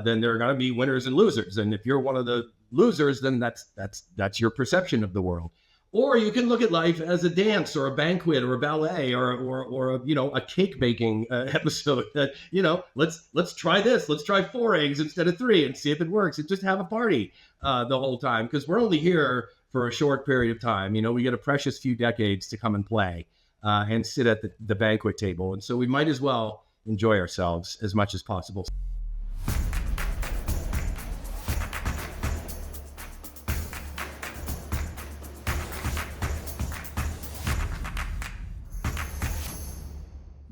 then there are going to be winners and losers. And if you're one of the losers, then that's your perception of the world. Or you can look at life as a dance or a banquet or a ballet or a cake baking episode. That let's try this. Let's try 4 eggs instead of 3 and see if it works. And just have a party the whole time, because we're only here for a short period of time. We get a precious few decades to come and play and sit at the banquet table, and so we might as well enjoy ourselves as much as possible.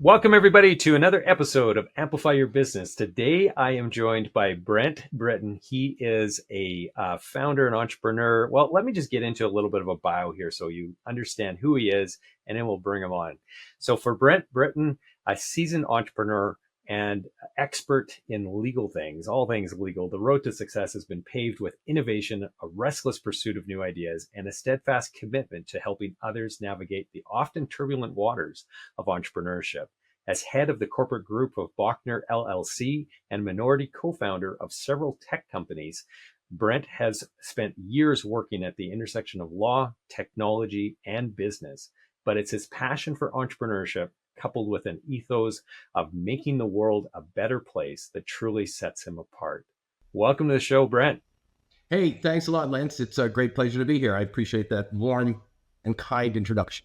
Welcome, everybody, to another episode of Amplify Your Business. Today, I am joined by Brent Britton. He is a founder and entrepreneur. Well, let me just get into a little bit of a bio here so you understand who he is, and then we'll bring him on. So for Brent Britton, a seasoned entrepreneur and expert in legal things, all things legal, the road to success has been paved with innovation, a restless pursuit of new ideas, and a steadfast commitment to helping others navigate the often turbulent waters of entrepreneurship. As head of the corporate group of Bachner LLC and minority co-founder of several tech companies, Brent has spent years working at the intersection of law, technology, and business. But it's his passion for entrepreneurship, coupled with an ethos of making the world a better place, that truly sets him apart. Welcome to the show, Brent. Hey, thanks a lot, Lance. It's a great pleasure to be here. I appreciate that warm and kind introduction.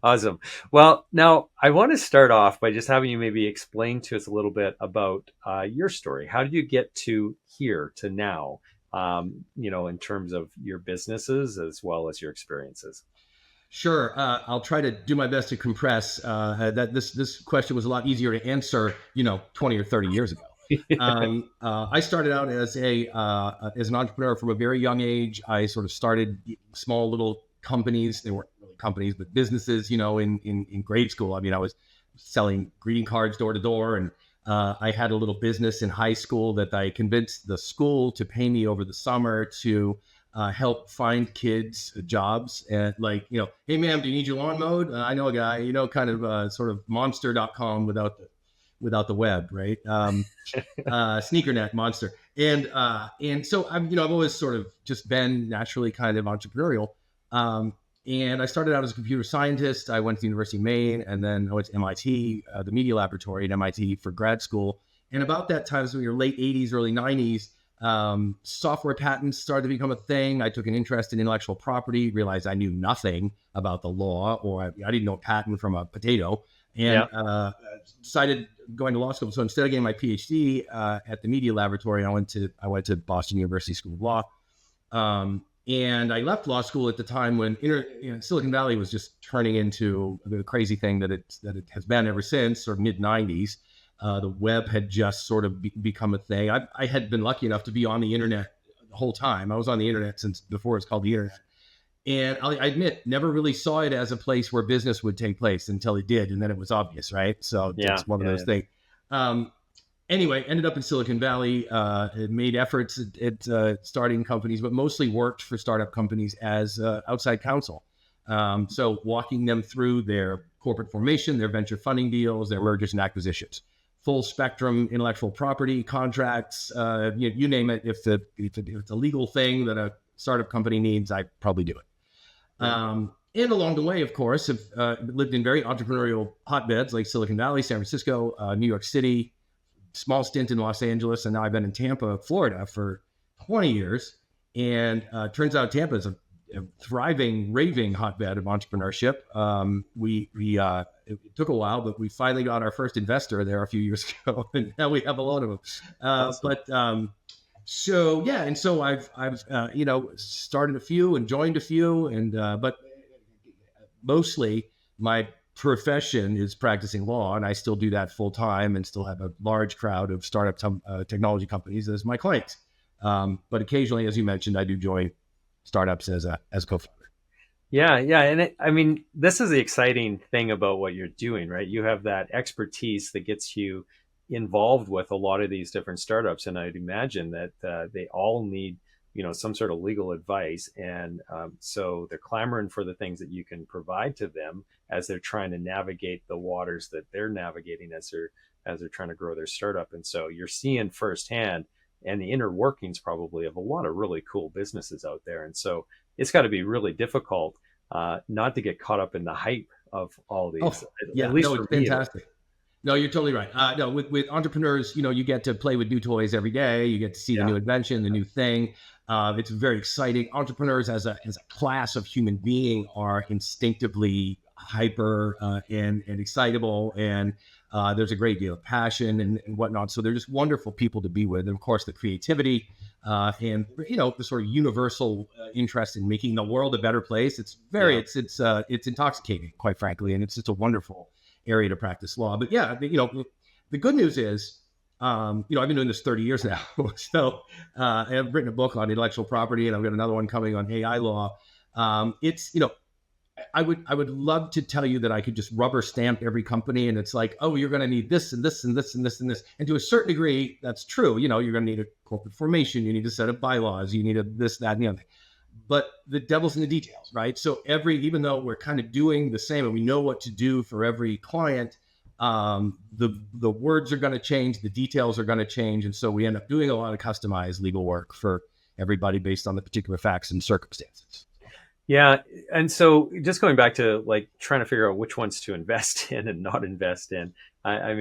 Awesome. Well, now I want to start off by just having you maybe explain to us a little bit about your story. How did you get to here to now, in terms of your businesses as well as your experiences? Sure. I'll try to do my best to compress that. This question was a lot easier to answer, 20 or 30 years ago. I started out as an entrepreneur from a very young age. I sort of started small little companies. They weren't really companies, but businesses, in grade school. I mean, I was selling greeting cards door to door, and I had a little business in high school that I convinced the school to pay me over the summer to help find kids jobs. And hey, ma'am, do you need your lawn mowed? I know a guy, kind of sort of monster.com without the web, right? Sneakernet monster. And so I've always sort of just been naturally kind of entrepreneurial. And I started out as a computer scientist. I went to the University of Maine, and then I went to MIT, the media laboratory at MIT for grad school. And about that time, so in your late 80s, early 90s, software patents started to become a thing. I took an interest in intellectual property, realized I knew nothing about the law, or I didn't know patent from a potato, and decided going to law school. So instead of getting my PhD at the media laboratory, I went to Boston University School of Law. And I left law school at the time when Silicon Valley was just turning into the crazy thing that it has been ever since, sort of mid 90s. The web had just sort of become a thing. I had been lucky enough to be on the internet the whole time. I was on the internet since before it was called the internet. And I admit, never really saw it as a place where business would take place until it did. And then it was obvious, right? So it's one of those things. Anyway, ended up in Silicon Valley, made efforts at starting companies, but mostly worked for startup companies as outside counsel. So walking them through their corporate formation, their venture funding deals, their mergers and acquisitions. Full spectrum intellectual property, contracts, you name it. If it's a legal thing that a startup company needs, I probably do it. And along the way, of course, have lived in very entrepreneurial hotbeds like Silicon Valley, San Francisco, New York City, small stint in Los Angeles, and now I've been in Tampa, Florida for 20 years. And turns out Tampa is a thriving, raving hotbed of entrepreneurship. It took a while, but we finally got our first investor there a few years ago, and now we have a lot of them. Awesome. And so I've started a few and joined a few, and but mostly my profession is practicing law, and I still do that full time, and still have a large crowd of startup technology companies as my clients. But occasionally, as you mentioned, I do join startups as a co-founder. Yeah. And this is the exciting thing about what you're doing, right? You have that expertise that gets you involved with a lot of these different startups, and I'd imagine that they all need some sort of legal advice. And so they're clamoring for the things that you can provide to them as they're trying to navigate the waters that they're navigating as they're trying to grow their startup. And so you're seeing firsthand and the inner workings probably of a lot of really cool businesses out there. And so it's got to be really difficult not to get caught up in the hype of all these. Oh, yeah, at least no, for it's me. fantastic. No, you're totally right. No, with entrepreneurs, you get to play with new toys every day. You get to see the new invention, the new thing. It's very exciting. Entrepreneurs as a class of human being are instinctively hyper and excitable, and there's a great deal of passion and whatnot. So they're just wonderful people to be with. And of course, the creativity and the sort of universal interest in making the world a better place. It's very it's intoxicating, quite frankly, and it's just a wonderful area to practice law. But yeah, the good news is, I've been doing this 30 years now. So I've written a book on intellectual property, and I've got another one coming on AI law. I would love to tell you that I could just rubber stamp every company, and it's like, oh, you're going to need this and this and this and this and this. And to a certain degree, that's true. You're going to need a corporate formation. You need a set of bylaws. You need a this, that, and the other thing. But the devil's in the details, right? So even though we're kind of doing the same and we know what to do for every client, the words are going to change, the details are going to change. And so we end up doing a lot of customized legal work for everybody based on the particular facts and circumstances. Yeah. And so just going back to like trying to figure out which ones to invest in and not invest in, I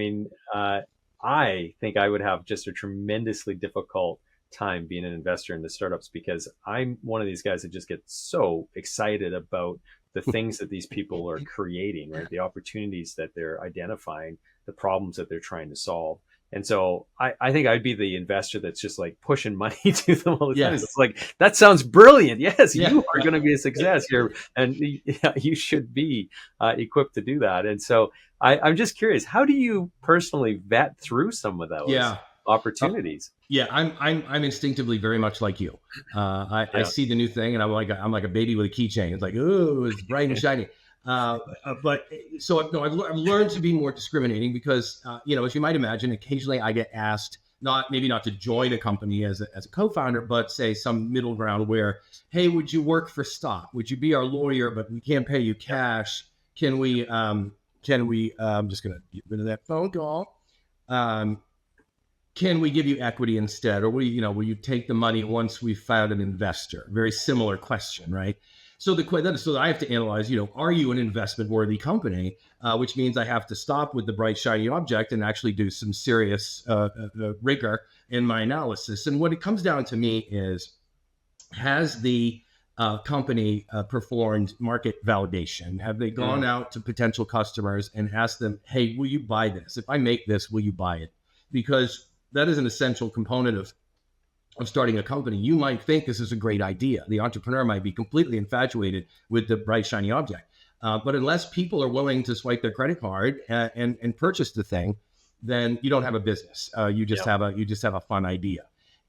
think I would have just a tremendously difficult time being an investor in the startups, because I'm one of these guys that just gets so excited about the things that these people are creating, right? The opportunities that they're identifying, the problems that they're trying to solve. And so I think I'd be the investor that's just like pushing money to them all the time. Yes. It's like, that sounds brilliant. Yes, Yeah. you are going to be a success here. And you should be equipped to do that. And so I'm just curious, how do you personally vet through some of those opportunities? I'm instinctively very much like you. I see the new thing and I'm like a baby with a keychain. It's like, ooh, it's bright and shiny. But so no, I've learned to be more discriminating because, as you might imagine, occasionally I get asked maybe not to join a company as a co-founder, but say some middle ground where, hey, would you work for stock? Would you be our lawyer, but we can't pay you cash? Can we, I'm just going to get rid of that phone call. Can we give you equity instead? Or will you take the money once we've found an investor? Very similar question, right? So I have to analyze, are you an investment worthy company? Which means I have to stop with the bright, shiny object and actually do some serious rigor in my analysis. And what it comes down to me is, has the company performed market validation? Have they gone out to potential customers and asked them, hey, will you buy this? If I make this, will you buy it? Because that is an essential component of starting a company. You might think this is a great idea. The entrepreneur might be completely infatuated with the bright, shiny object. But unless people are willing to swipe their credit card and purchase the thing, then you don't have a business. You just have a fun idea.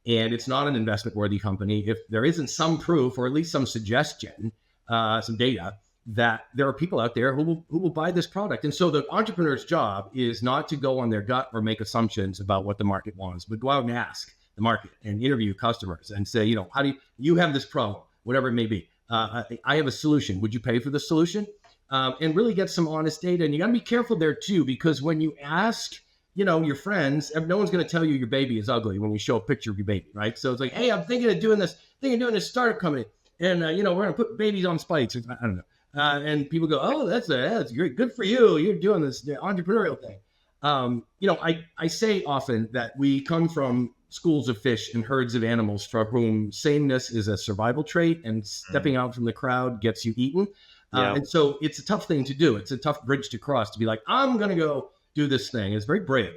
And it's not an investment worthy company if there isn't some proof or at least some suggestion, some data that there are people out there who will buy this product. And so the entrepreneur's job is not to go on their gut or make assumptions about what the market wants, but go out and ask the market and interview customers and say, how do you have this problem, whatever it may be. I have a solution. Would you pay for the solution? And really get some honest data. And you got to be careful there too, because when you ask, your friends, no one's going to tell you your baby is ugly when we show a picture of your baby, right? So it's like, hey, I'm thinking of doing this startup company, and we're going to put babies on spikes. I don't know. And people go, oh, that's great. Good for you. You're doing this entrepreneurial thing. I say often that we come from schools of fish and herds of animals for whom sameness is a survival trait and stepping out from the crowd gets you eaten. And so it's a tough thing to do. It's a tough bridge to cross to be like, I'm going to go do this thing. It's very brave.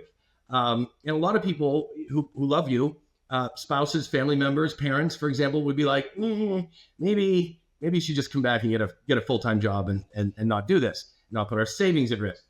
And a lot of people who love you, spouses, family members, parents, for example, would be like, maybe you should just come back and get a full-time job and not do this, not put our savings at risk.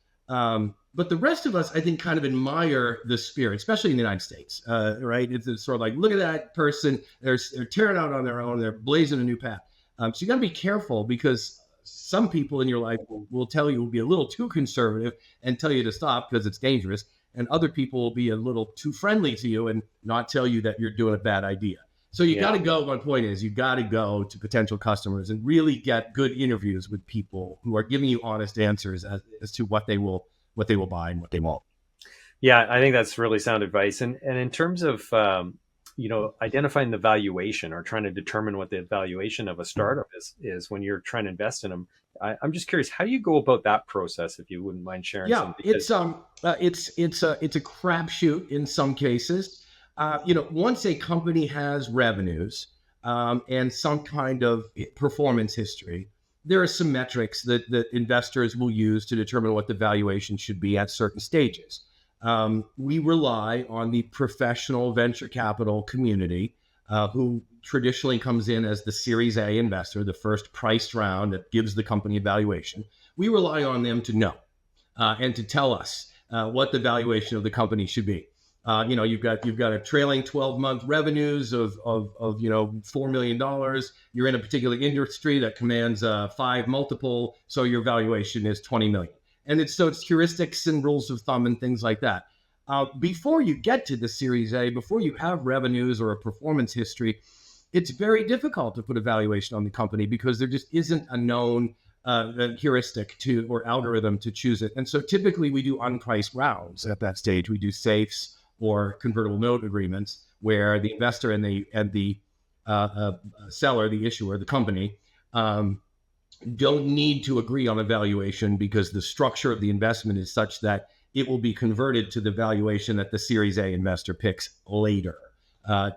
But the rest of us, I think, kind of admire the spirit, especially in the United States, right? It's sort of like, look at that person. They're tearing out on their own. They're blazing a new path. So you got to be careful, because some people in your life will tell you, will be a little too conservative and tell you to stop because it's dangerous. And other people will be a little too friendly to you and not tell you that you're doing a bad idea. So you got Yeah. to go. My point is, you got to go to potential customers and really get good interviews with people who are giving you honest answers as to what they will buy and what they won't. Yeah, I think that's really sound advice. And in terms of identifying the valuation or trying to determine what the valuation of a startup is when you're trying to invest in them, I'm just curious, how do you go about that process? If you wouldn't mind sharing Yeah, some, because it's a crapshoot in some cases. Once a company has revenues and some kind of performance history, there are some metrics that investors will use to determine what the valuation should be at certain stages. We rely on the professional venture capital community, who traditionally comes in as the Series A investor, the first priced round that gives the company a valuation. We rely on them to know and to tell us what the valuation of the company should be. You've got a trailing 12-month revenues of $4 million. You're in a particular industry that commands a 5 multiple, so your valuation is 20 million. And it's heuristics and rules of thumb and things like that. Before you get to the Series A, before you have revenues or a performance history, it's very difficult to put a valuation on the company because there just isn't a known heuristic or algorithm to choose it. And so typically we do unpriced rounds at that stage. We do safes or convertible note agreements where the investor and the seller, the issuer, the company, don't need to agree on a valuation because the structure of the investment is such that it will be converted to the valuation that the Series A investor picks later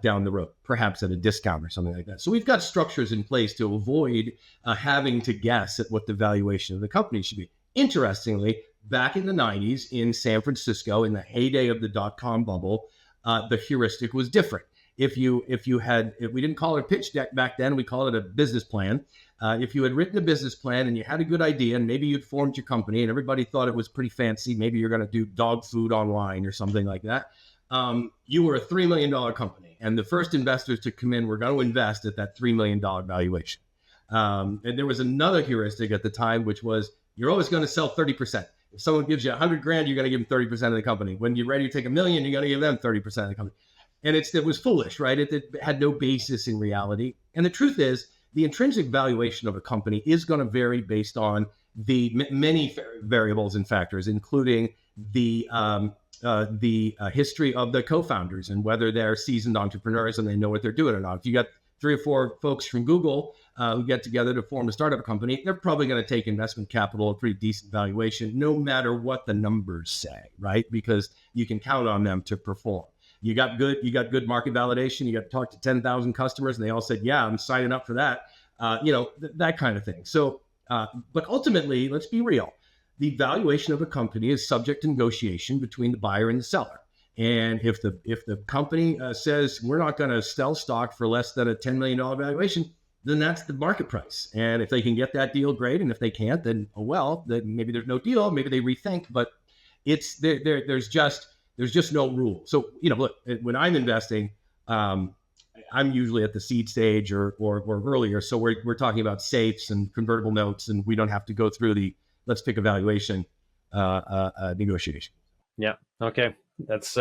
down the road, perhaps at a discount or something like that. So we've got structures in place to avoid having to guess at what the valuation of the company should be. Interestingly, back in the 90s in San Francisco, in the heyday of the dot-com bubble, the heuristic was different. If we didn't call it a pitch deck back then, we called it a business plan. If you had written a business plan and you had a good idea and maybe you'd formed your company and everybody thought it was pretty fancy, maybe you're going to do dog food online or something like that. You were a $3 million company and the first investors to come in were going to invest at that $3 million valuation. And there was another heuristic at the time, which was you're always going to sell 30%. If someone gives you $100,000, you're going to give them 30% of the company. When you're ready to take $1 million, you're going to give them 30% of the company. And it was foolish, right? It had no basis in reality. And the truth is, the intrinsic valuation of a company is going to vary based on the many variables and factors, including the history of the co-founders and whether they're seasoned entrepreneurs and they know what they're doing or not. If you got 3 or 4 folks from Google who get together to form a startup company, they're probably going to take investment capital at a pretty decent valuation, no matter what the numbers say, right? Because you can count on them to perform. You got good market validation. You got to talk to 10,000 customers, and they all said, "Yeah, I'm signing up for that." That kind of thing. So, but ultimately, let's be real. The valuation of a company is subject to negotiation between the buyer and the seller. And if the company says we're not going to sell stock for less than a $10 million valuation, then that's the market price. And if they can get that deal, great. And if they can't, then then maybe there's no deal. Maybe they rethink. But there's just no rule. So, look, when I'm investing, I'm usually at the seed stage or earlier. So we're talking about safes and convertible notes, and we don't have to go through the let's pick a valuation negotiation. Yeah. Okay. That's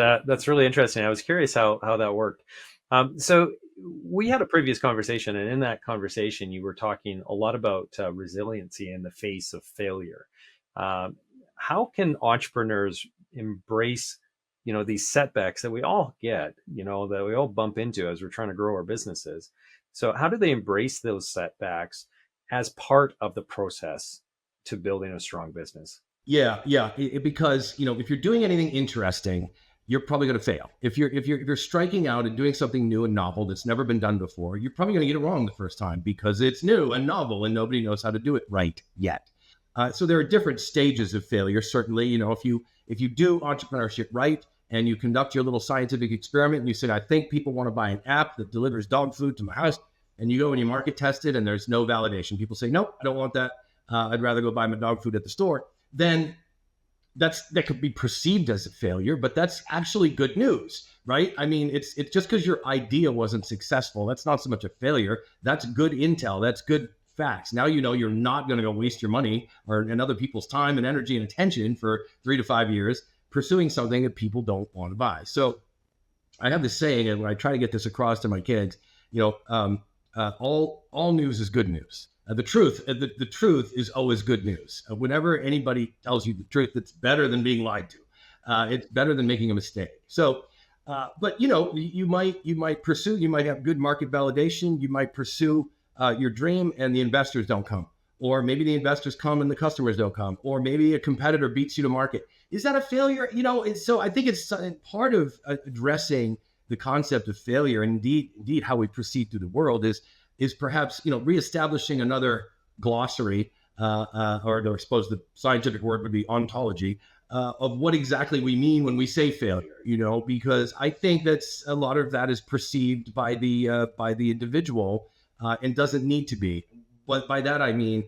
really interesting. I was curious how that worked. So we had a previous conversation, and in that conversation, you were talking a lot about resiliency in the face of failure. How can entrepreneurs embrace these setbacks that we all get, that we all bump into as we're trying to grow our businesses? So how do they embrace those setbacks as part of the process to building a strong business? Yeah. Because if you're doing anything interesting, you're probably going to fail. If you're striking out and doing something new and novel that's never been done before, you're probably going to get it wrong the first time because it's new and novel and nobody knows how to do it right yet. So there are different stages of failure. Certainly, if you do entrepreneurship right and you conduct your little scientific experiment and you say, I think people want to buy an app that delivers dog food to my house, and you go and you market test it and there's no validation. People say, nope, I don't want that. I'd rather go buy my dog food at the store. Then that could be perceived as a failure, but that's actually good news, right? I mean, it's just because your idea wasn't successful. That's not so much a failure. That's good intel. That's good facts. Now you're not going to go waste your money and other people's time and energy and attention for 3 to 5 years pursuing something that people don't want to buy. So I have this saying, and when I try to get this across to my kids, all news is good news. The truth is always good news. Whenever anybody tells you the truth, it's better than being lied to. It's better than making a mistake. So, but you might pursue. You might have good market validation. You might pursue your dream, and the investors don't come, or maybe the investors come and the customers don't come, or maybe a competitor beats you to market. Is that a failure? So I think it's part of addressing the concept of failure, and indeed how we proceed through the world is perhaps reestablishing another glossary, or I suppose the scientific word would be ontology, of what exactly we mean when we say failure. Because I think that's a lot of that is perceived by the individual, and doesn't need to be. But by that I mean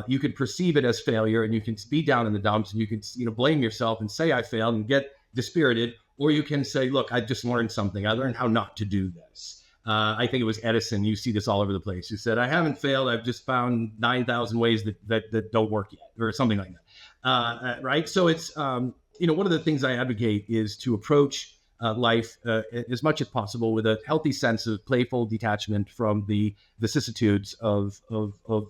you can perceive it as failure, and you can be down in the dumps, and you can blame yourself and say I failed and get dispirited. Or you can say, look, I just learned something. I learned how not to do this. I think it was Edison. You see this all over the place. Who said, I haven't failed. I've just found 9,000 ways that don't work yet, or something like that. Right. So it's, one of the things I advocate is to approach life as much as possible with a healthy sense of playful detachment from the vicissitudes of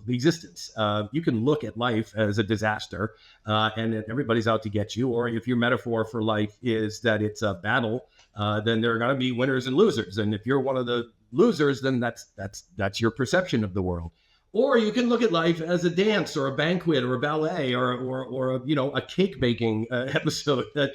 existence. You can look at life as a disaster, and everybody's out to get you. Or if your metaphor for life is that it's a battle, then there are going to be winners and losers. And if you're one of the losers, then that's your perception of the world. Or you can look at life as a dance or a banquet or a ballet or a cake baking episode that,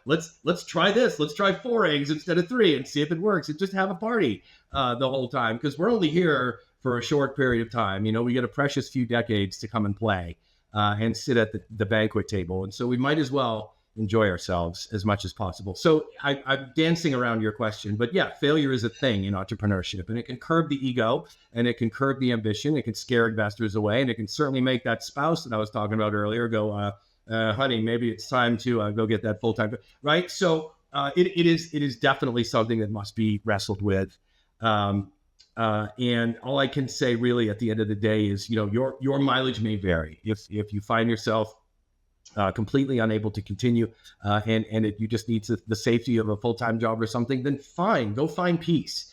let's try this. Let's try 4 eggs instead of 3 and see if it works, and just have a party the whole time, because we're only here for a short period of time. We get a precious few decades to come and play and sit at the banquet table. And so we might as well enjoy ourselves as much as possible. So I'm dancing around your question, but yeah, failure is a thing in entrepreneurship, and it can curb the ego, and it can curb the ambition. It can scare investors away, and it can certainly make that spouse that I was talking about earlier go, honey, maybe it's time to go get that full-time, right? So it is definitely something that must be wrestled with. And all I can say really at the end of the day is, your mileage may vary. If you find yourself completely unable to continue, and you just need the safety of a full-time job or something, then fine, go find peace.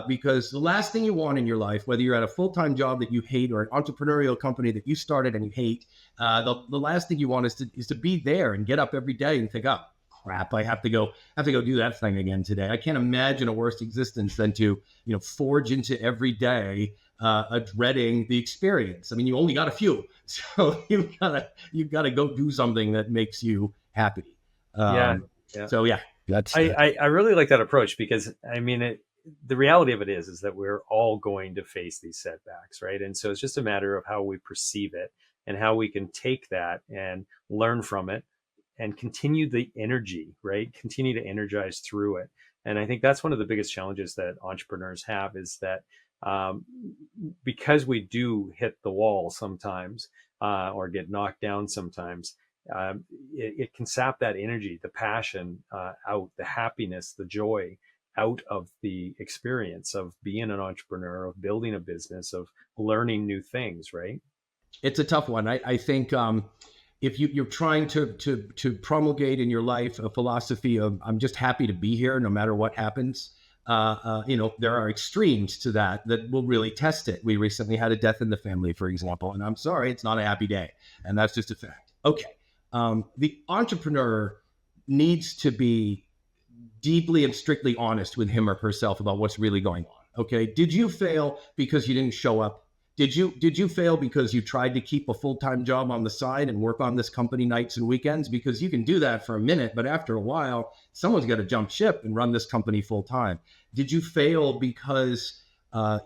Because the last thing you want in your life, whether you're at a full-time job that you hate or an entrepreneurial company that you started and you hate, the last thing you want is to be there and get up every day and think, oh crap, I have to go do that thing again today. I can't imagine a worse existence than to forge into every day dreading the experience. I mean, you only got a few, so you've got to go do something that makes you happy. Yeah. So yeah, I really like that approach, because I mean, the reality of it is that we're all going to face these setbacks, right? And so it's just a matter of how we perceive it and how we can take that and learn from it and continue the energy, right? Continue to energize through it. And I think that's one of the biggest challenges that entrepreneurs have, is that because we do hit the wall sometimes, or get knocked down sometimes, it can sap that energy, the passion out, the happiness, the joy out of the experience of being an entrepreneur, of building a business, of learning new things, right? It's a tough one. I think if you're trying to promulgate in your life a philosophy of I'm just happy to be here no matter what happens, there are extremes to that will really test it. We recently had a death in the family, for example, and I'm sorry, it's not a happy day, and that's just a fact. Okay, the entrepreneur needs to be deeply and strictly honest with him or herself about what's really going on. Okay, did you fail because you didn't show up? Did you fail because you tried to keep a full-time job on the side and work on this company nights and weekends? Because you can do that for a minute, but after a while, someone's got to jump ship and run this company full-time. Did you fail because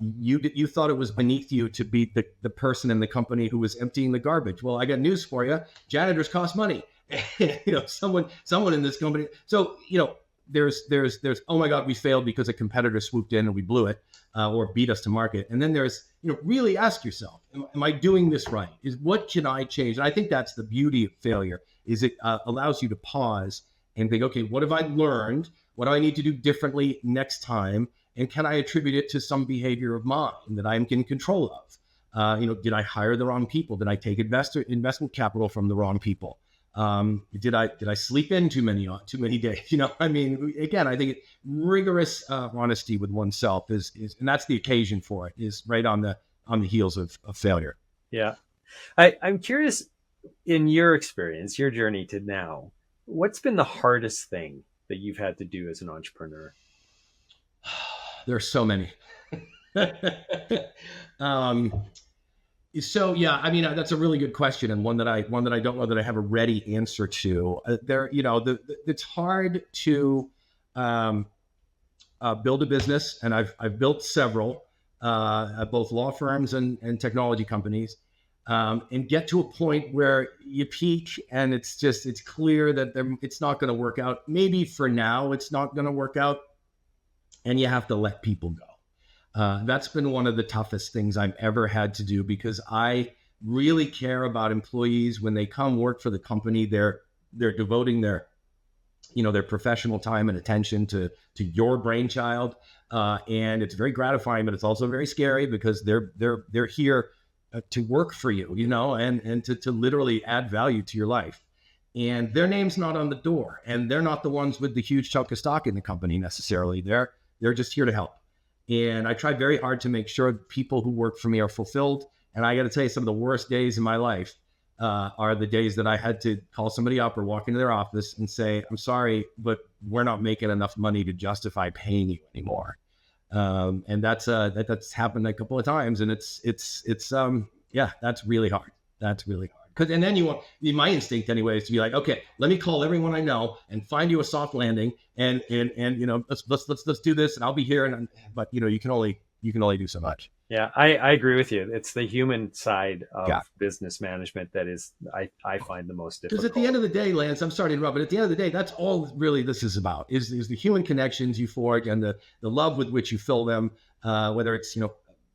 you thought it was beneath you to be the person in the company who was emptying the garbage? Well, I got news for you. Janitors cost money. Someone in this company. So, there's oh my God, we failed because a competitor swooped in and we blew it, or beat us to market. And then there's really ask yourself, am I doing this right? What can I change? And I think that's the beauty of failure, is it allows you to pause and think, okay, what have I learned? What do I need to do differently next time? And can I attribute it to some behavior of mine that I'm in control of? Did I hire the wrong people? Did I take investment capital from the wrong people? Did I sleep in too many days? I mean, again, I think rigorous honesty with oneself is, and that's the occasion for it, is right on the heels of failure. Yeah. I'm curious, in your experience, your journey to now, what's been the hardest thing that you've had to do as an entrepreneur? There are so many. um, so yeah, I mean, that's a really good question, and one that I don't know that I have a ready answer to. It's hard to um, build a business, and I've built several, both law firms and technology companies, and get to a point where you peak, and it's clear that it's not going to work out. Maybe for now, it's not going to work out, and you have to let people go. That's been one of the toughest things I've ever had to do, because I really care about employees. When they come work for the company, they're devoting their professional time and attention to your brainchild, and it's very gratifying, but it's also very scary, because they're here to work for you, and to literally add value to your life. And their name's not on the door, and they're not the ones with the huge chunk of stock in the company necessarily. They're just here to help. And I try very hard to make sure people who work for me are fulfilled. And I got to tell you, some of the worst days in my life are the days that I had to call somebody up or walk into their office and say, "I'm sorry, but we're not making enough money to justify paying you anymore." And that's happened a couple of times, and that's really hard. That's really hard. And then my instinct anyway is to be like, okay, let me call everyone I know and find you a soft landing, and let's do this, and I'll be here. But you can only do so much. Yeah, I agree with you. It's the human side of Yeah. business management that is, I find the most Because difficult. at the end of the day, Lance, I'm sorry to interrupt, but at the end of the day, that's all really this is about, is the human connections you forge, and the love with which you fill them, whether it's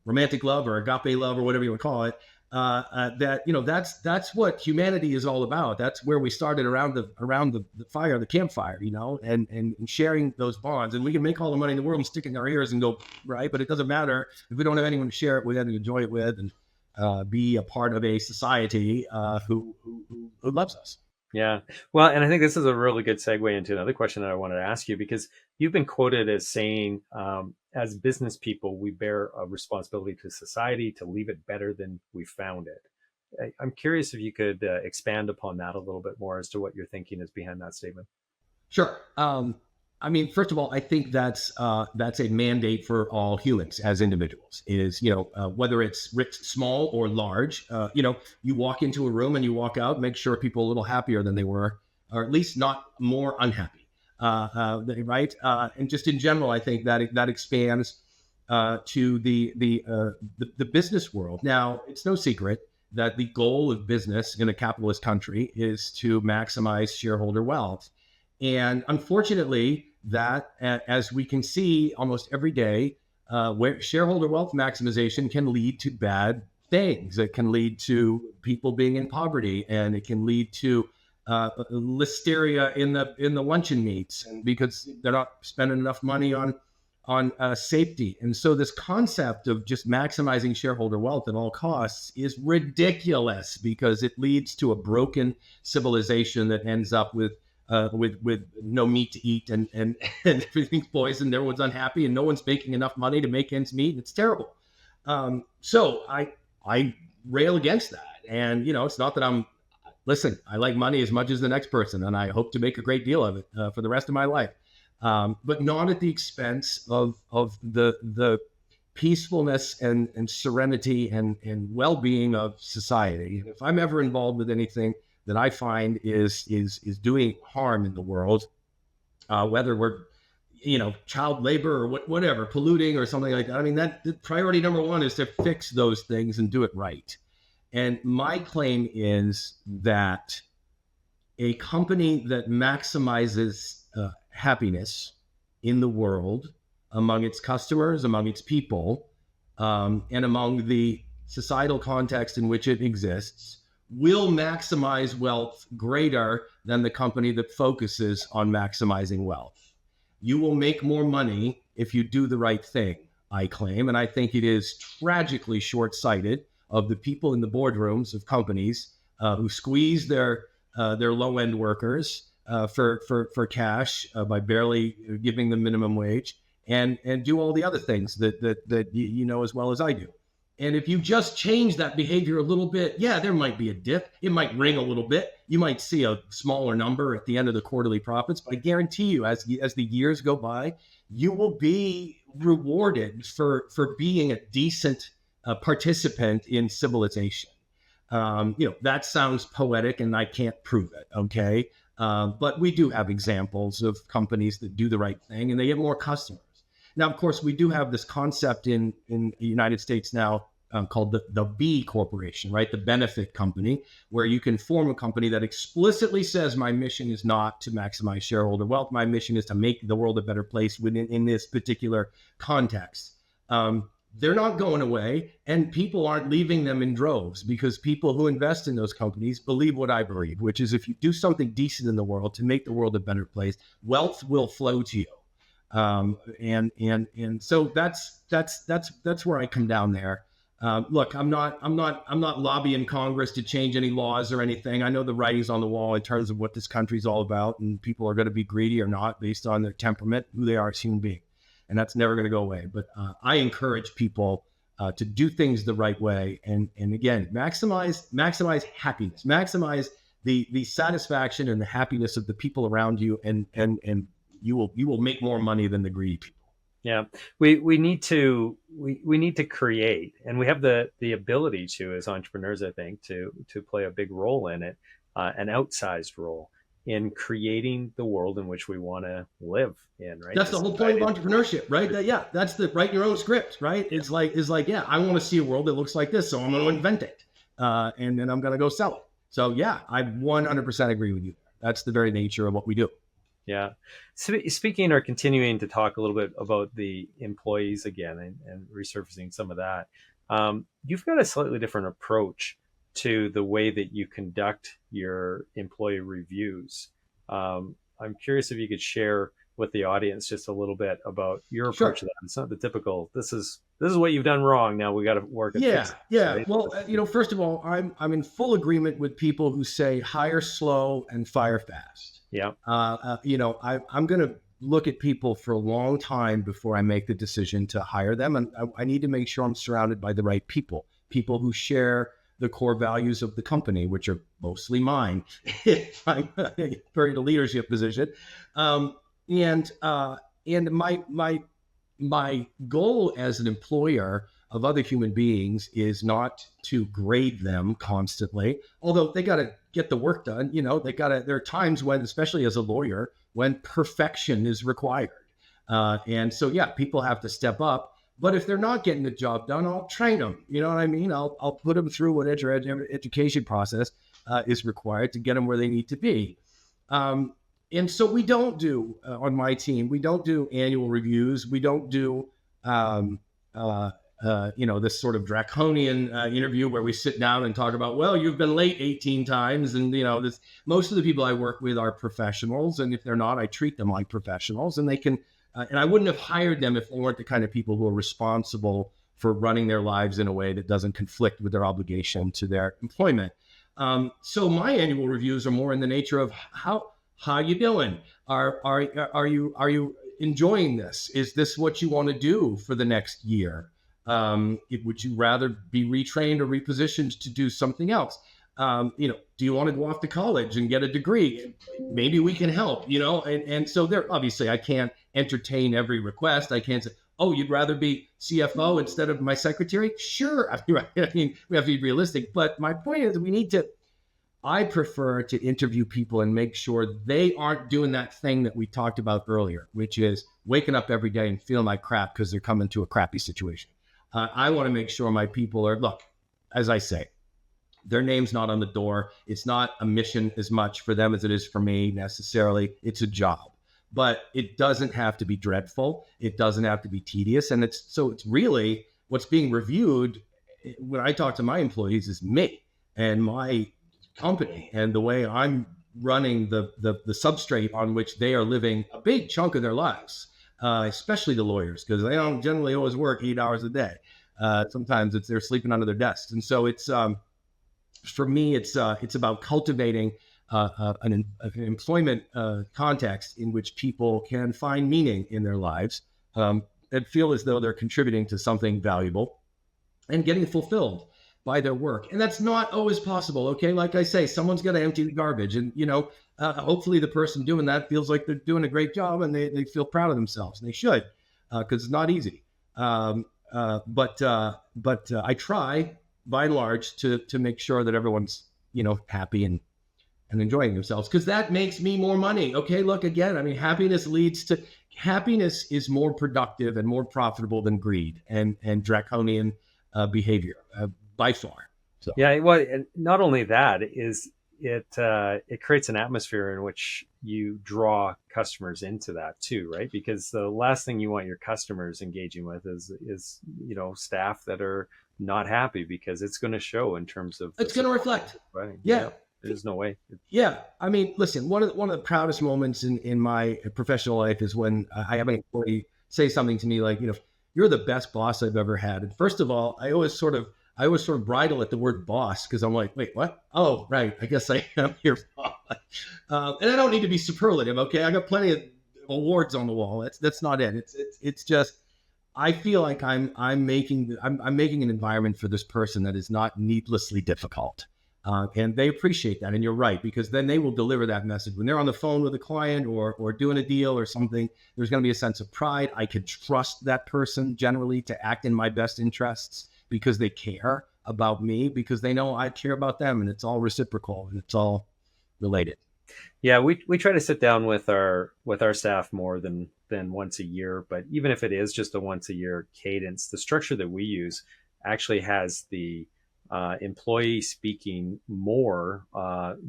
romantic love or agape love or whatever you would call it. That's what humanity is all about. That's where we started, around the fire, the campfire, and sharing those bonds. And we can make all the money in the world and stick it in our ears and go, right, but it doesn't matter if we don't have anyone to share it with and enjoy it with, and be a part of a society who loves us. Yeah. Well, and I think this is a really good segue into another question that I wanted to ask you, because you've been quoted as saying, as business people, we bear a responsibility to society to leave it better than we found it. I'm curious if you could expand upon that a little bit more as to what your thinking is behind that statement. Sure. I mean, first of all, I think that's a mandate for all humans as individuals. Is whether it's rich, small, or large. You walk into a room and you walk out, make sure people are a little happier than they were, or at least not more unhappy. Right? And just in general, I think that expands to the business world. Now, it's no secret that the goal of business in a capitalist country is to maximize shareholder wealth. And unfortunately, that, as we can see almost every day, where shareholder wealth maximization can lead to bad things. It can lead to people being in poverty, and it can lead to listeria in the luncheon meats, because they're not spending enough money on safety. And so this concept of just maximizing shareholder wealth at all costs is ridiculous, because it leads to a broken civilization that ends up with no meat to eat, and everything's poisoned. Everyone's unhappy, and no one's making enough money to make ends meet. And it's terrible. So I rail against that. And it's not that listen, I like money as much as the next person, and I hope to make a great deal of it for the rest of my life, but not at the expense of the peacefulness and serenity and well-being of society. And if I'm ever involved with anything that I find is doing harm in the world, whether we're child labor or whatever, polluting or something like that. I mean, that priority number one is to fix those things and do it right. And my claim is that a company that maximizes happiness in the world, among its customers, among its people, and among the societal context in which it exists, will maximize wealth greater than the company that focuses on maximizing wealth. You will make more money if you do the right thing, I claim. And I think it is tragically short-sighted of the people in the boardrooms of companies who squeeze their their low-end workers for cash by barely giving them minimum wage, and do all the other things that you know as well as I do. And if you just change that behavior a little bit, yeah, there might be a dip. It might ring a little bit. You might see a smaller number at the end of the quarterly profits, but I guarantee you, as the years go by, you will be rewarded for being a decent participant in civilization. That sounds poetic, and I can't prove it. Okay, but we do have examples of companies that do the right thing, and they get more customers. Now, of course, we do have this concept in the United States now called the B Corporation, right? The benefit company, where you can form a company that explicitly says, my mission is not to maximize shareholder wealth. My mission is to make the world a better place in this particular context. They're not going away, and people aren't leaving them in droves, because people who invest in those companies believe what I believe, which is if you do something decent in the world to make the world a better place, wealth will flow to you. And so that's where I come down there. Look, I'm not lobbying Congress to change any laws or anything. I know the writing's on the wall in terms of what this country's all about, and people are going to be greedy or not based on their temperament, who they are as human beings, and that's never going to go away. But I encourage people to do things the right way, and again, maximize happiness, maximize the satisfaction and the happiness of the people around you, and you will make more money than the greedy people. Yeah, we need to create, and we have the ability to, as entrepreneurs, I think, to play a big role in it, an outsized role in creating the world in which we want to live in. Right. That's the whole point of entrepreneurship, right? That's the write your own script, right? It's like, yeah, I want to see a world that looks like this, so I'm going to invent it, and then I'm going to go sell it. So yeah, I 100% agree with you. That's the very nature of what we do. Yeah. Speaking or continuing to talk a little bit about the employees again, and resurfacing some of that, you've got a slightly different approach to the way that you conduct your employee reviews. I'm curious if you could share with the audience just a little bit about your approach to that. It's not the typical, this is what you've done wrong, now we got to work at fixing it. Yeah. Right? Well, first of all, I'm in full agreement with people who say hire slow and fire fast. Yeah. I'm going to look at people for a long time before I make the decision to hire them. And I need to make sure I'm surrounded by the right people who share the core values of the company, which are mostly mine. I'm very in a leadership position. And my goal as an employer of other human beings is not to grade them constantly, although they got to get the work done. There are times when, especially as a lawyer, when perfection is required. And so, yeah, people have to step up. But if they're not getting the job done, I'll train them. You know what I mean? I'll put them through whatever education process is required to get them where they need to be. And so we don't do, on my team, we don't do annual reviews. We don't do, this sort of draconian interview where we sit down and talk about, well, you've been late 18 times. And, most of the people I work with are professionals. And if they're not, I treat them like professionals, and they can, and I wouldn't have hired them if they weren't the kind of people who are responsible for running their lives in a way that doesn't conflict with their obligation to their employment. So my annual reviews are more in the nature of how you doing? Are you enjoying this? Is this what you want to do for the next year? Would you rather be retrained or repositioned to do something else? Do you want to go off to college and get a degree? Maybe we can help, and so there, obviously I can't entertain every request. I can't say, oh, you'd rather be CFO instead of my secretary? Sure. I mean, we have to be realistic, but my point is I prefer to interview people and make sure they aren't doing that thing that we talked about earlier, which is waking up every day and feeling like crap because they're coming to a crappy situation. I want to make sure my people are, look, as I say, their name's not on the door. It's not a mission as much for them as it is for me necessarily. It's a job, but it doesn't have to be dreadful. It doesn't have to be tedious. And it's really what's being reviewed when I talk to my employees is me and my company and the way I'm running the substrate on which they are living a big chunk of their lives, especially the lawyers, because they don't generally always work 8 hours a day. Sometimes they're sleeping under their desks. And so it's, for me, it's about cultivating an employment context in which people can find meaning in their lives, and feel as though they're contributing to something valuable and getting fulfilled by their work. And that's not always possible. Okay. Like I say, someone's got to empty the garbage, and, hopefully the person doing that feels like they're doing a great job, and they feel proud of themselves, and they should, because it's not easy. But I try by and large to make sure that everyone's, happy and enjoying themselves, because that makes me more money. Okay. Look, again, I mean, happiness is more productive and more profitable than greed and draconian behavior, by far. So Yeah, well, and not only that is it creates an atmosphere in which you draw customers into that too, right? Because the last thing you want your customers engaging with is staff that are not happy, because it's going to show in terms of it's going to reflect. Right? Yeah. There's no way. Yeah. I mean, listen, one of the proudest moments in my professional life is when I have an employee say something to me like, you're the best boss I've ever had. And first of all, I always sort of bridle at the word boss, because I'm like, wait, what? Oh, right. I guess I am your boss. And I don't need to be superlative. Okay. I got plenty of awards on the wall. That's not it. It's just, I feel like I'm making an environment for this person that is not needlessly difficult. And they appreciate that. And you're right, because then they will deliver that message when they're on the phone with a client or doing a deal or something. There's going to be a sense of pride. I can trust that person generally to act in my best interests, because they care about me, because they know I care about them, and it's all reciprocal and it's all related. Yeah, we try to sit down with our staff more than once a year, but even if it is just a once a year cadence, the structure that we use actually has the employee speaking more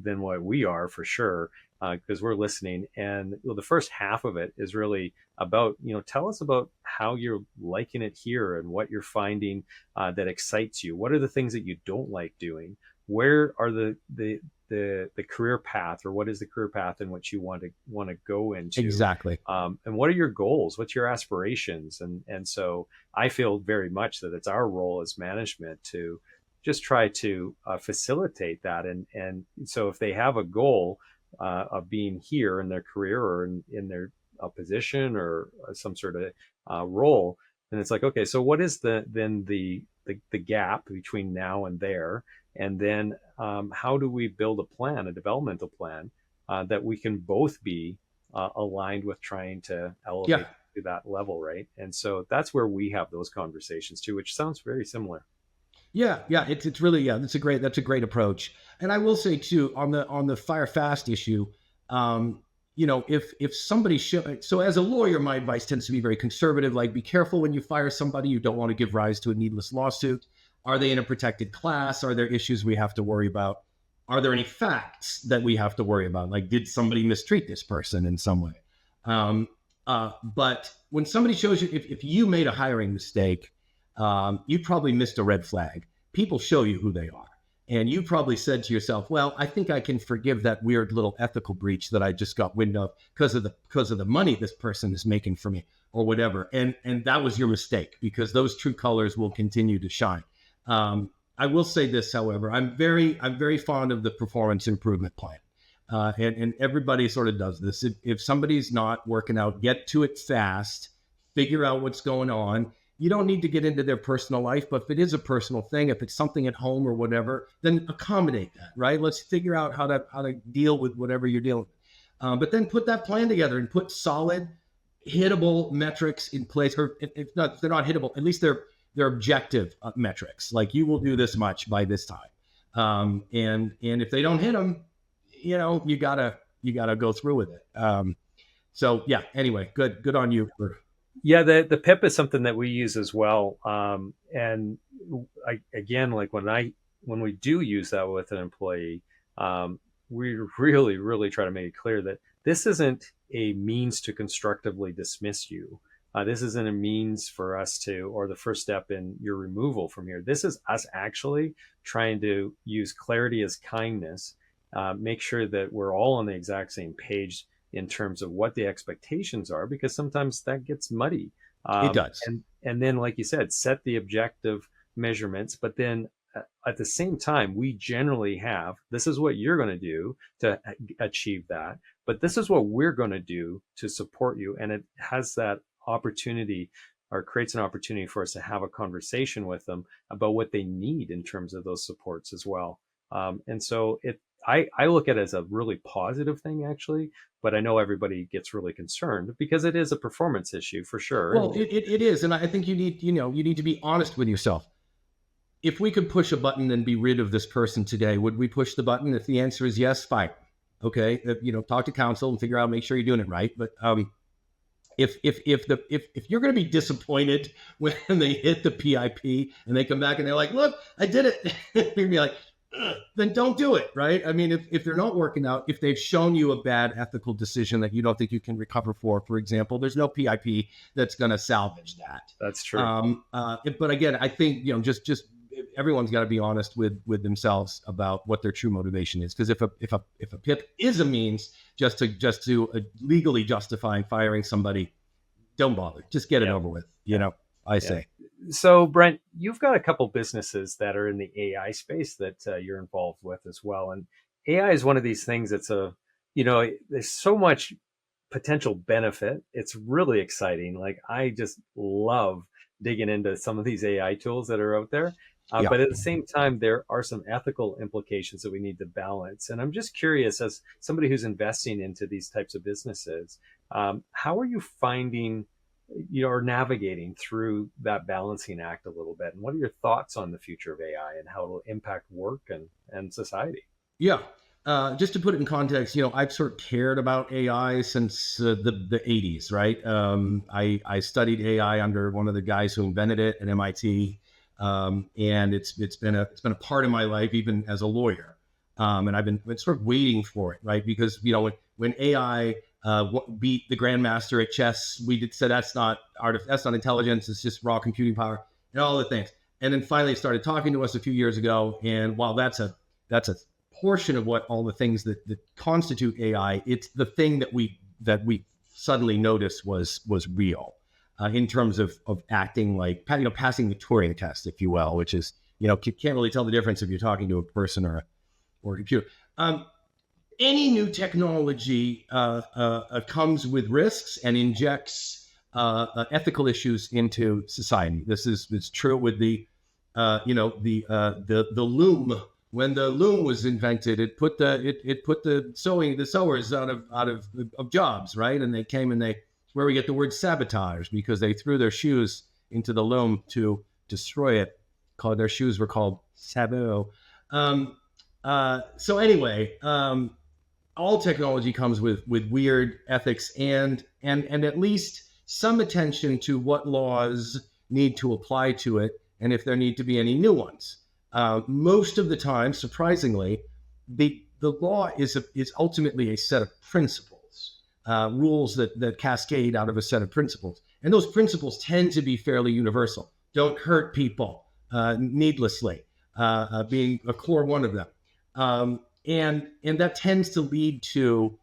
than what we are, for sure, because we're listening. And the first half of it is really about, tell us about how you're liking it here and what you're finding that excites you. What are the things that you don't like doing? Where are the career path, or what is the career path in which you want to go into? Exactly. And what are your goals? What's your aspirations? And so I feel very much that it's our role as management to just try to facilitate that. And so if they have a goal of being here in their career, or in their position, or some sort of role, then it's like, okay, so what is the gap between now and there? And then how do we build a developmental plan that we can both be aligned with trying to elevate to that level, right? And so that's where we have those conversations too, which sounds very similar. Yeah, it's really, that's a great approach. And I will say too, on the fire fast issue, if somebody so as a lawyer, my advice tends to be very conservative. Like, be careful when you fire somebody. You don't want to give rise to a needless lawsuit. Are they in a protected class? Are there issues we have to worry about? Are there any facts that we have to worry about? Like, did somebody mistreat this person in some way? But when somebody shows you, if you made a hiring mistake, you probably missed a red flag. People show you who they are. And you probably said to yourself, well, I think I can forgive that weird little ethical breach that I just got wind of because of the money this person is making for me, or whatever. And that was your mistake, because those true colors will continue to shine. I will say this, however, I'm very fond of the performance improvement plan. And everybody sort of does this. If somebody's not working out, get to it fast, figure out what's going on. You don't need to get into their personal life, but if it is a personal thing, if it's something at home or whatever, then accommodate that, right? Let's figure out how to deal with whatever you're dealing with. But then put that plan together and put solid, hittable metrics in place. Or if they're not hittable, at least they're objective metrics. Like, you will do this much by this time. And if they don't hit them, you gotta go through with it. So yeah, anyway, good on you for. Yeah, the PIP is something that we use as well. And again, like when we do use that with an employee, we really, really try to make it clear that this isn't a means to constructively dismiss you. This isn't a means for us or the first step in your removal from here. This is us actually trying to use clarity as kindness, make sure that we're all on the exact same page in terms of what the expectations are, because sometimes that gets muddy. It does. And then, like you said, set the objective measurements, but then at the same time, we generally have, this is what you're going to do to achieve that, but this is what we're going to do to support you. And it has that opportunity, or creates an opportunity for us to have a conversation with them about what they need in terms of those supports as well. And so I look at it as a really positive thing, actually, but I know everybody gets really concerned because it is a performance issue for sure. Well, it is. And I think you need to be honest with yourself. If we could push a button and be rid of this person today, would we push the button? If the answer is yes, fine. Okay. Talk to counsel and figure out, make sure you're doing it right. But if you're going to be disappointed when they hit the PIP and they come back and they're like, look, I did it. You're going to be like, then don't do it. Right. I mean, if they're not working out, if they've shown you a bad ethical decision that you don't think you can recover for example, there's no PIP that's going to salvage that. That's true. But again, I think, just everyone's got to be honest with themselves about what their true motivation is. Because if a PIP is a means just to legally justify firing somebody, don't bother. Just get it over with. I say. So, Brent, you've got a couple businesses that are in the AI space that you're involved with as well. And AI is one of these things that's there's so much potential benefit. It's really exciting. Like, I just love digging into some of these AI tools that are out there. But at the same time, there are some ethical implications that we need to balance. And I'm just curious, as somebody who's investing into these types of businesses, how are you finding, or navigating through that balancing act a little bit? And what are your thoughts on the future of AI and how it will impact work and society? Yeah. Just to put it in context, I've sort of cared about AI since the 80s, right? I studied AI under one of the guys who invented it at MIT. And it's been a part of my life, even as a lawyer. And I've been sort of waiting for it, right? Because, when AI beat the grandmaster at chess, we said that's not intelligence, it's just raw computing power and all the things. And then finally it started talking to us a few years ago. And while that's a portion of what all the things that constitute AI, it's the thing that we suddenly noticed was real. In terms of acting like, passing the Turing test, if you will, which is, you can't really tell the difference if you're talking to a person or a computer. Any new technology comes with risks and injects ethical issues into society. It's true with the loom. When the loom was invented, it put the sewers out of jobs, right? And they came and where we get the word sabotage, because they threw their shoes into the loom to destroy it. Their shoes were called sabot. So anyway, all technology comes with weird ethics and at least some attention to what laws need to apply to it, and if there need to be any new ones. Most of the time, surprisingly, the law is ultimately a set of principles. Rules that cascade out of a set of principles. And those principles tend to be fairly universal. Don't hurt people needlessly, being a core one of them. And that tends to lead to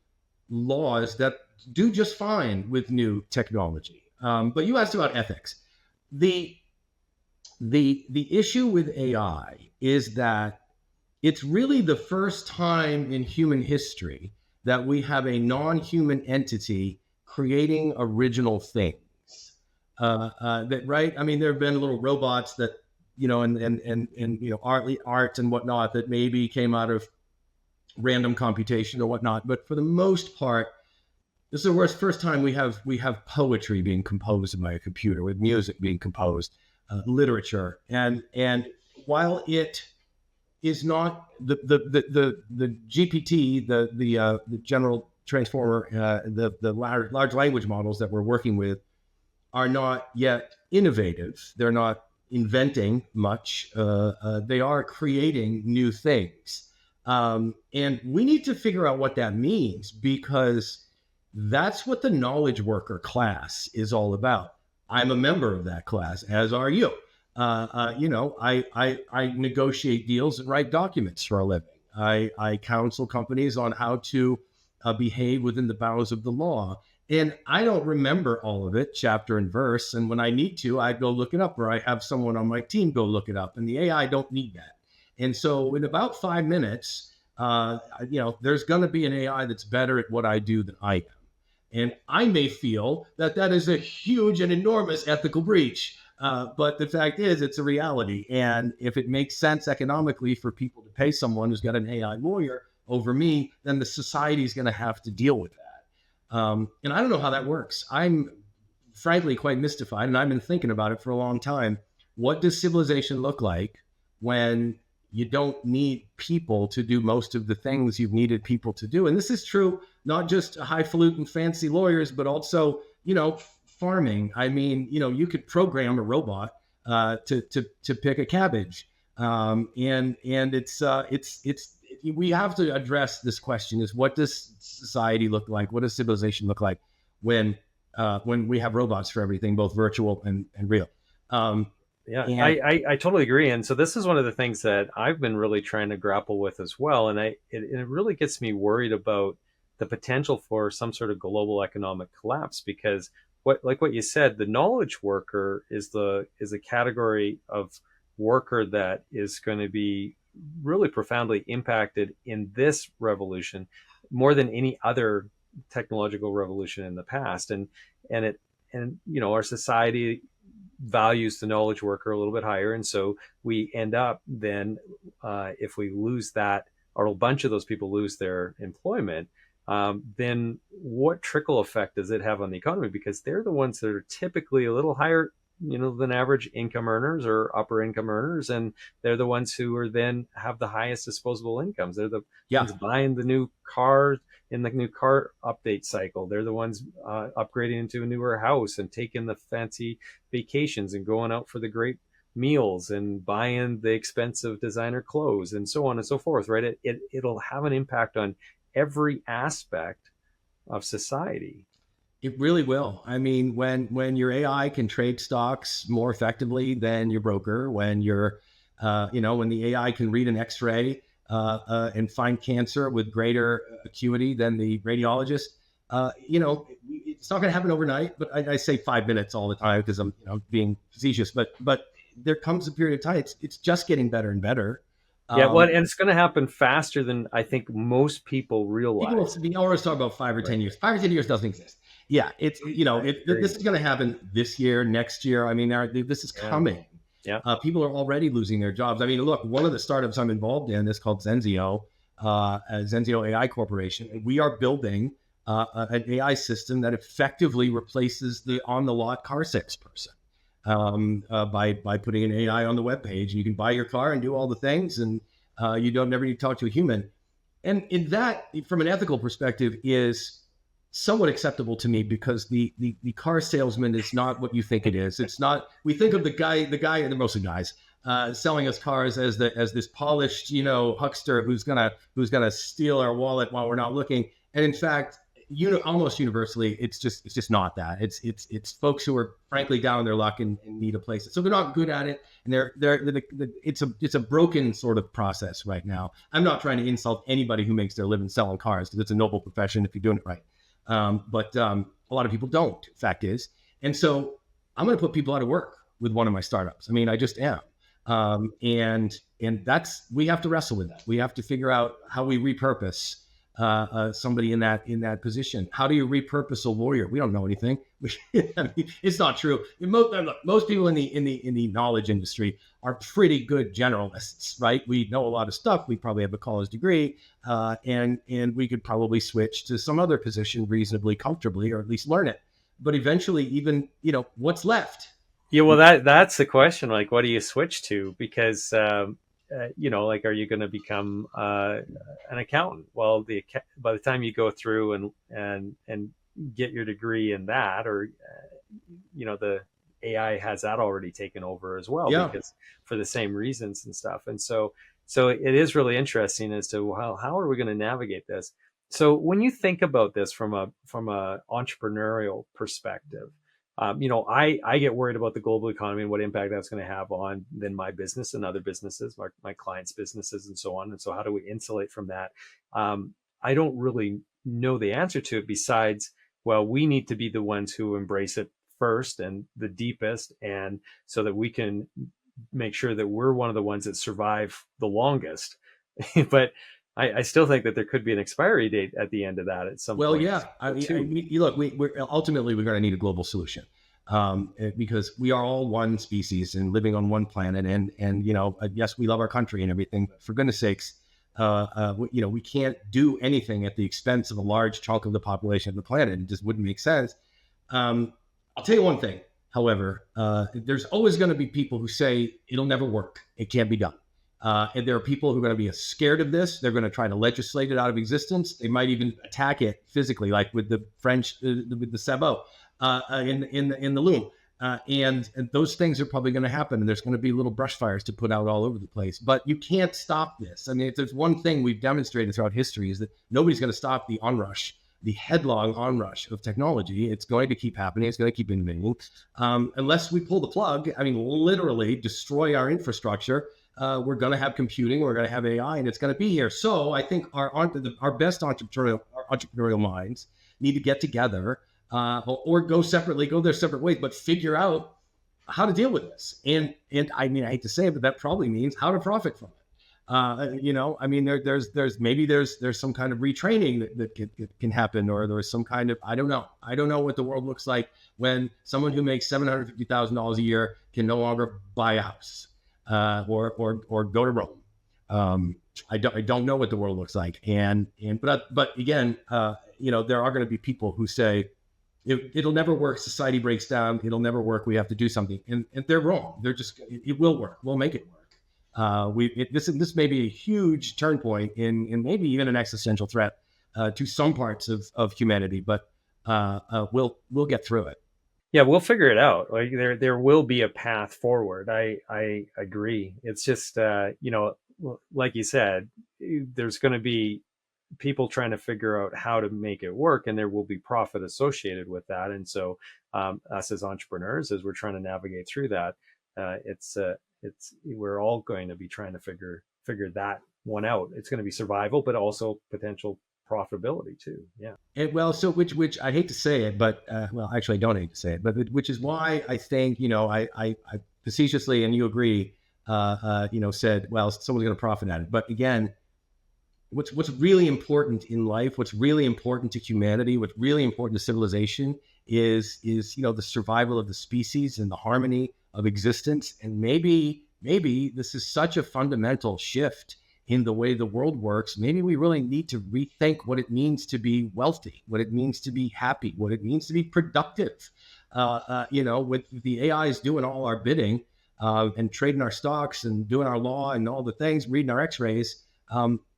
laws that do just fine with new technology. But you asked about ethics. The issue with AI is that it's really the first time in human history that we have a non-human entity creating original things. Right? I mean, there have been little robots that, and art and whatnot that maybe came out of random computation or whatnot. But for the most part, this is the first time we have poetry being composed by a computer, with music being composed, literature, and while it is not the GPT, the general transformer, the large language models that we're working with are not yet innovative. They're not inventing much. They are creating new things. And we need to figure out what that means, because that's what the knowledge worker class is all about. I'm a member of that class, as are you. I negotiate deals and write documents for a living. I counsel companies on how to behave within the bounds of the law. And I don't remember all of it, chapter and verse. And when I need to, I go look it up, or I have someone on my team go look it up. And the AI don't need that. And so in about 5 minutes, there's going to be an AI that's better at what I do than I am. And I may feel that that is a huge and enormous ethical breach. But the fact is, it's a reality. And if it makes sense economically for people to pay someone who's got an AI lawyer over me, then the society is going to have to deal with that. And I don't know how that works. I'm frankly quite mystified, and I've been thinking about it for a long time. What does civilization look like when you don't need people to do most of the things you've needed people to do? And this is true not just highfalutin fancy lawyers, but also, farming. I mean, you could program a robot to pick a cabbage, and it's we have to address this question: is what does society look like? What does civilization look like when we have robots for everything, both virtual and real? Yeah, And I totally agree. And so this is one of the things that I've been really trying to grapple with as well. And it really gets me worried about the potential for some sort of global economic collapse, because what you said, the knowledge worker is a category of worker that is going to be really profoundly impacted in this revolution more than any other technological revolution in the past. And our society values the knowledge worker a little bit higher, and so we end up then, if we lose that, or a bunch of those people lose their employment, then what trickle effect does it have on the economy? Because they're the ones that are typically a little higher, than average income earners or upper income earners, and they're the ones who are then have the highest disposable incomes. They're the yeah, ones buying the new car in the new car update cycle. They're the ones upgrading into a newer house and taking the fancy vacations and going out for the great meals and buying the expensive designer clothes and so on and so forth, right? It'll have an impact on every aspect of society. it really will. I mean, when your AI can trade stocks more effectively than your broker, when when the AI can read an X-ray and find cancer with greater acuity than the radiologist, it's not going to happen overnight. But I say 5 minutes all the time because I'm being facetious. But there comes a period of time. It's just getting better and better. Yeah, well, Um, and it's going to happen faster than I think most people People realize. always talk about 5 or 10 years. 5 or 10 years doesn't exist. Yeah, this is going to happen this year, next year. I mean, this is Yeah, coming. yeah. People are already losing their jobs. I mean, look, one of the startups I'm involved in is called Zenzio AI Corporation. And we are building an AI system that effectively replaces the on-the-lot car salesperson by putting an AI on the webpage. You can buy your car and do all the things, and you don't never need to talk to a human. And in that, from an ethical perspective, is somewhat acceptable to me because the car salesman is not what you think it is. It's not. We think of the guy, and mostly guys, selling us cars as this polished, huckster who's gonna steal our wallet while we're not looking. And in fact, almost universally, it's just not that. It's folks who are frankly down on their luck and need a place. So they're not good at it, and it's a broken sort of process right now. I'm not trying to insult anybody who makes their living selling cars because it's a noble profession if you're doing it right. But a lot of people don't, fact is. And so I'm going to put people out of work with one of my startups. I mean, I just am. And we have to wrestle with that. We have to figure out how we repurpose somebody in that position. How do you repurpose a lawyer? We don't know anything. I mean, it's not true. Most people in the knowledge industry are pretty good generalists, right? We know a lot of stuff. We probably have a college degree, and we could probably switch to some other position reasonably comfortably, or at least learn it. But eventually, even what's left. Yeah, well, that's the question. Like, what do you switch to? Because like, are you going to become an accountant? Well, by the time you go through and get your degree in that, or the AI has that already taken over as well, Yeah. because for the same reasons and stuff. And so it is really interesting as to how are we going to navigate this. So when you think about this from a entrepreneurial perspective, I get worried about the global economy and what impact that's going to have on then my business and other businesses, my clients' businesses, and so on. And so, how do we insulate from that? I don't really know the answer to it. Besides, well, we need to be the ones who embrace it first and the deepest, and so that we can make sure that we're one of the ones that survive the longest. But I still think that there could be an expiry date at the end of that at some Well, point yeah. too. Look, we're ultimately we're going to need a global solution, because we are all one species and living on one planet. And yes, we love our country and everything, but for goodness sakes, we can't do anything at the expense of a large chunk of the population of the planet. It just wouldn't make sense. I'll tell you one thing, however, there's always going to be people who say it'll never work. It can't be done. And there are people who are going to be scared of this. They're going to try to legislate it out of existence. They might even attack it physically, like with the French, with the sabot in the loom. And those things are probably going to happen. And there's going to be little brush fires to put out all over the place. But you can't stop this. I mean, if there's one thing we've demonstrated throughout history is that nobody's going to stop the onrush, the headlong onrush of technology. It's going to keep happening. It's going to keep innovating. Unless we pull the plug, I mean, literally destroy our infrastructure. We're going to have computing, we're going to have AI, and it's going to be here. So I think our best entrepreneurial minds need to get together, or go separately, go their separate ways, but figure out how to deal with this. And I mean, I hate to say it, but that probably means how to profit from it. I mean, there's some kind of retraining that can happen, or there's some kind of, I don't know what the world looks like when someone who makes $750,000 a year can no longer buy a house. Or go to Rome. I don't know what the world looks like, but again, there are going to be people who say it'll never work. Society breaks down. It'll never work. We have to do something, and they're wrong. It will work. We'll make it work. This may be a huge turn point in maybe even an existential threat to some parts of humanity, but we'll get through it. Yeah, we'll figure it out. Like there will be a path forward. I agree. It's just like you said, there's going to be people trying to figure out how to make it work, and there will be profit associated with that. And so, us as entrepreneurs, as we're trying to navigate through that, it's we're all going to be trying to figure that one out. It's going to be survival, but also potential profitability too. Yeah. So which I hate to say it, but well, actually I don't hate to say it, but which is why I think, I facetiously, and you agree, said, well, someone's going to profit at it. But again, what's really important in life, what's really important to humanity, what's really important to civilization is the survival of the species and the harmony of existence. And maybe this is such a fundamental shift in the way the world works. Maybe we really need to rethink what it means to be wealthy, what it means to be happy, what it means to be productive. With the AIs doing all our bidding, and trading our stocks and doing our law and all the things, reading our x-rays,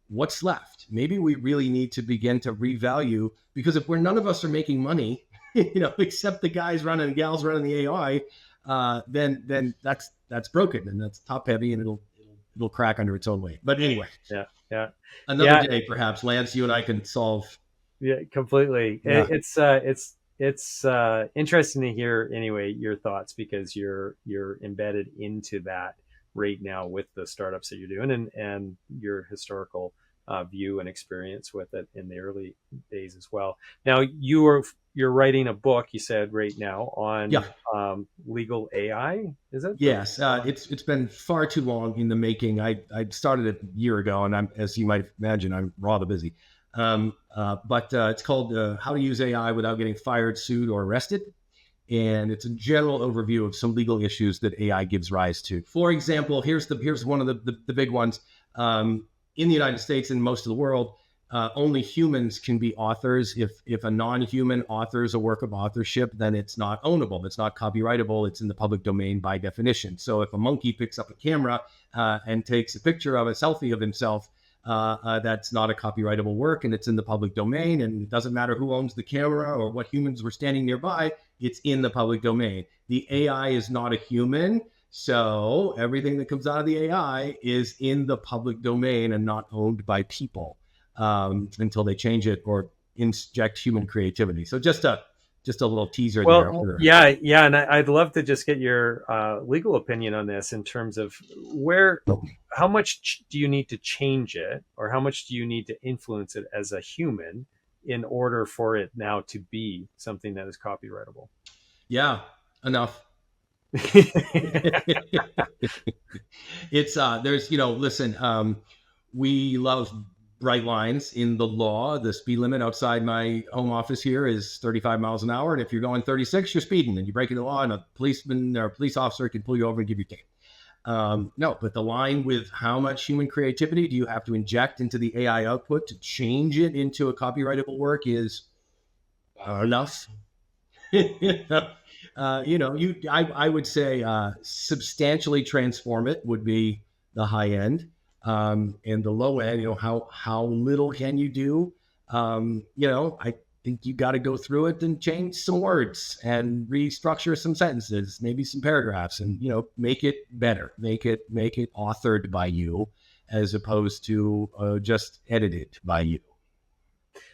what's left? Maybe we really need to begin to revalue, because if none of us are making money, except the guys running and gals running the AI, then that's broken, and that's top heavy, and it'll crack under its own weight. But anyway, yeah. Another day, perhaps, Lance, you and I can solve. Yeah, completely. Yeah. It's interesting to hear anyway your thoughts, because you're embedded into that right now with the startups that you're doing, and your historical view and experience with it in the early days as well. Now you're writing a book, you said, right now on legal AI, is it? Yes, it's been far too long in the making. I started it a year ago, and as you might imagine, I'm rather busy. But it's called How to Use AI Without Getting Fired, Sued, or Arrested. And it's a general overview of some legal issues that AI gives rise to. For example, here's one of the big ones. In the United States and most of the world, only humans can be authors. If a non-human authors a work of authorship, then it's not ownable. It's not copyrightable. It's in the public domain by definition. So if a monkey picks up a camera and takes a picture of a selfie of himself, that's not a copyrightable work, and it's in the public domain, and it doesn't matter who owns the camera or what humans were standing nearby, it's in the public domain. The AI is not a human, so everything that comes out of the AI is in the public domain and not owned by people until they change it or inject human creativity. So just a little teaser there. Yeah, and I'd love to just get your legal opinion on this, in terms of how much do you need to change it, or how much do you need to influence it as a human in order for it now to be something that is copyrightable? Yeah, enough. It's there's listen, we love bright lines in the law. The speed limit outside my home office here is 35 miles an hour, and if you're going 36, you're speeding and you're breaking the law, and a policeman or a police officer can pull you over and give you a ticket. No, but the line with how much human creativity do you have to inject into the AI output to change it into a copyrightable work is enough. I would say substantially transform it would be the high end, and the low end. How little can you do? I think you got to go through it and change some words and restructure some sentences, maybe some paragraphs, and make it better, make it authored by you as opposed to just edited by you.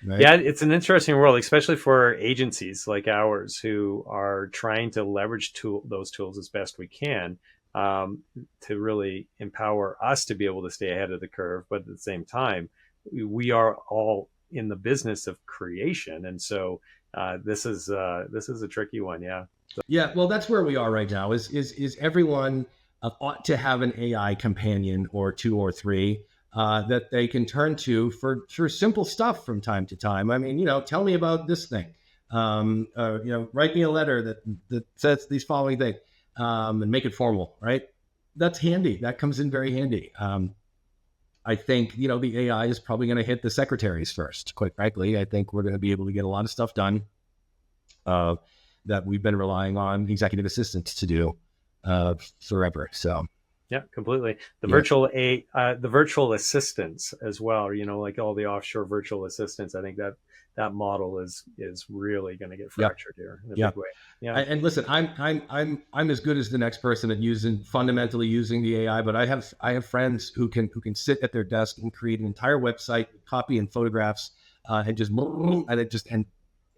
Right? Yeah, it's an interesting world, especially for agencies like ours who are trying to leverage those tools as best we can, to really empower us to be able to stay ahead of the curve. But at the same time, we are all in the business of creation, and so this is a tricky one. Yeah. Yeah, well, that's where we are right now. Is everyone ought to have an AI companion or two or three that they can turn to for simple stuff from time to time. I mean, tell me about this thing. Write me a letter that says these following things, and make it formal, right? That's handy. That comes in very handy. I think, the AI is probably going to hit the secretaries first, quite frankly. I think we're going to be able to get a lot of stuff done that we've been relying on executive assistants to do forever. So. Yeah, completely. The virtual assistants as well, like all the offshore virtual assistants. I think that model is really going to get fractured here in a big way. Yeah. And listen, I'm as good as the next person at fundamentally using the AI, but I have friends who can sit at their desk and create an entire website, copy and photographs, and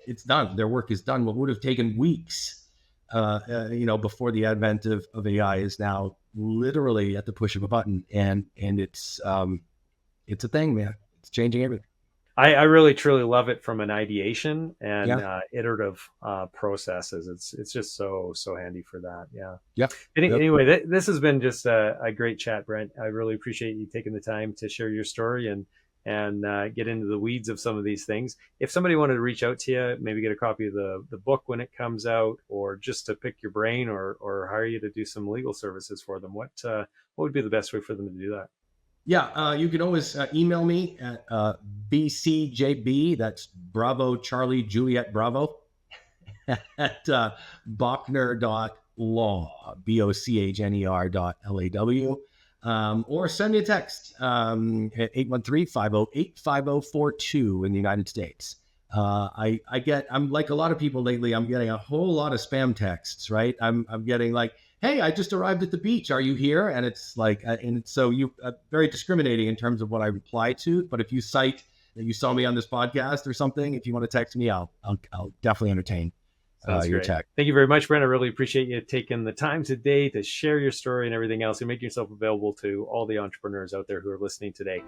it's done. Their work is done. What would have taken weeks, before the advent of AI is now literally at the push of a button, and it's a thing, man. It's changing everything. I really truly love it from an ideation and iterative processes. It's just so handy for that. Yeah. Anyway, this has been just a great chat, Brent. I really appreciate you taking the time to share your story and get into the weeds of some of these things. If somebody wanted to reach out to you, maybe get a copy of the book when it comes out, or just to pick your brain or hire you to do some legal services for them, what would be the best way for them to do that? Yeah, you can always email me at BCJB, that's Bravo Charlie Juliet Bravo, at Bochner.law, BOCHNER.LAW. Or send me a text at 813-508-5042 in the United States. I'm like a lot of people lately, I'm getting a whole lot of spam texts, right? I'm getting like, hey, I just arrived at the beach. Are you here? And it's like, so you very discriminating in terms of what I reply to. But if you cite that you saw me on this podcast or something, if you want to text me, I'll definitely entertain your text. Thank you very much, Brent. I really appreciate you taking the time today to share your story and everything else, and making yourself available to all the entrepreneurs out there who are listening today.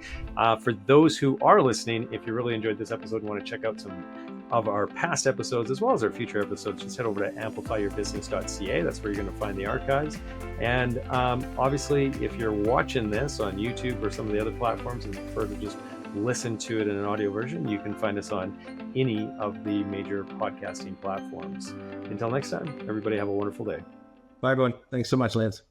For those who are listening, if you really enjoyed this episode and want to check out some of our past episodes as well as our future episodes, just head over to amplifyyourbusiness.ca. That's where you're going to find the archives. And obviously, if you're watching this on YouTube or some of the other platforms and prefer to just listen to it in an audio version, you can find us on any of the major podcasting platforms. Until next time, everybody have a wonderful day. Bye, everyone. Thanks so much, Lance.